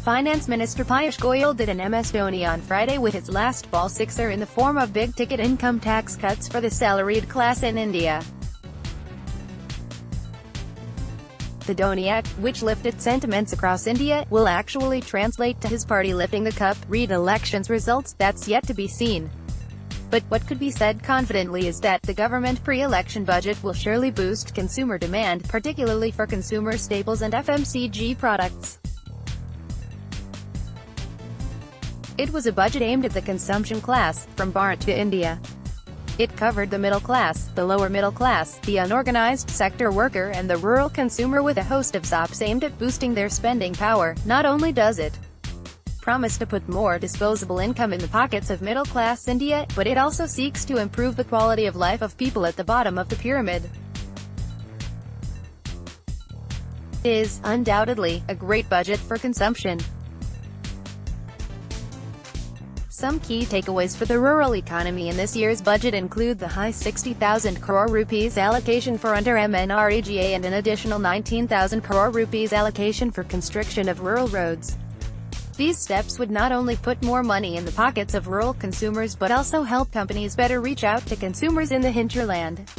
Finance Minister Piyush Goyal did an MS Dhoni on Friday with his last ball sixer in the form of big-ticket income tax cuts for the salaried class in India. The Dhoni Act, which lifted sentiments across India, will actually translate to his party lifting the cup. Read elections results, that's yet to be seen. But what could be said confidently is that the government pre-election budget will surely boost consumer demand, particularly for consumer staples and FMCG products. It was a budget aimed at the consumption class, from Bharat to India. It covered the middle class, the lower middle class, the unorganized sector worker and the rural consumer with a host of SOPs aimed at boosting their spending power. Not only does it promise to put more disposable income in the pockets of middle-class India, but it also seeks to improve the quality of life of people at the bottom of the pyramid. It is, undoubtedly, a great budget for consumption. Some key takeaways for the rural economy in this year's budget include the high 60,000 crore rupees allocation for under MNREGA and an additional 19,000 crore rupees allocation for construction of rural roads. These steps would not only put more money in the pockets of rural consumers but also help companies better reach out to consumers in the hinterland.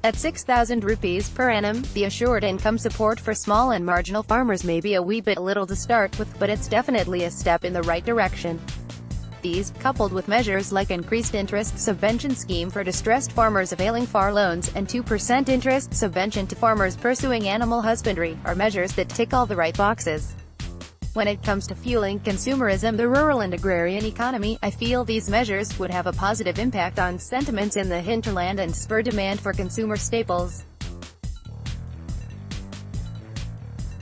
At 6,000 rupees per annum, the assured income support for small and marginal farmers may be a wee bit little to start with, but it's definitely a step in the right direction. These, coupled with measures like increased interest subvention scheme for distressed farmers availing FAR loans, and 2% interest subvention to farmers pursuing animal husbandry, are measures that tick all the right boxes. When it comes to fueling consumerism, the rural and agrarian economy, I feel these measures would have a positive impact on sentiments in the hinterland and spur demand for consumer staples.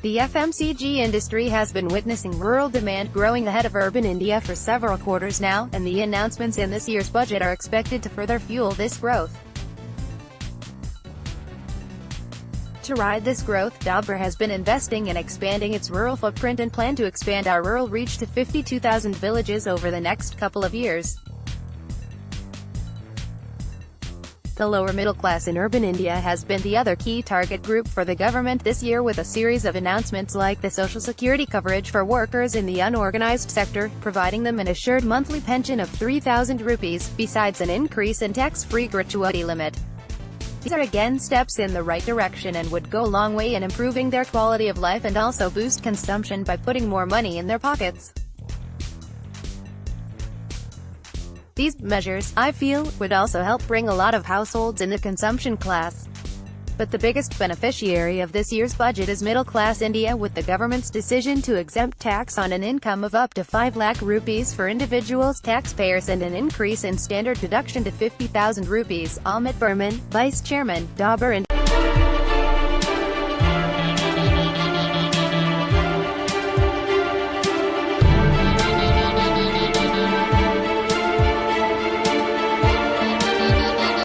The FMCG industry has been witnessing rural demand growing ahead of urban India for several quarters now, and the announcements in this year's budget are expected to further fuel this growth. To ride this growth, Dabur has been investing in expanding its rural footprint and plan to expand our rural reach to 52,000 villages over the next couple of years. The lower middle class in urban India has been the other key target group for the government this year, with a series of announcements like the social security coverage for workers in the unorganized sector, providing them an assured monthly pension of 3,000 rupees, besides an increase in tax-free gratuity limit. These are again steps in the right direction and would go a long way in improving their quality of life and also boost consumption by putting more money in their pockets. These measures, I feel, would also help bring a lot of households in the consumption class. But the biggest beneficiary of this year's budget is middle-class India, with the government's decision to exempt tax on an income of up to 5 lakh rupees for individuals taxpayers and an increase in standard deduction to 50,000 rupees. Amit Burman, Vice Chairman, Dabur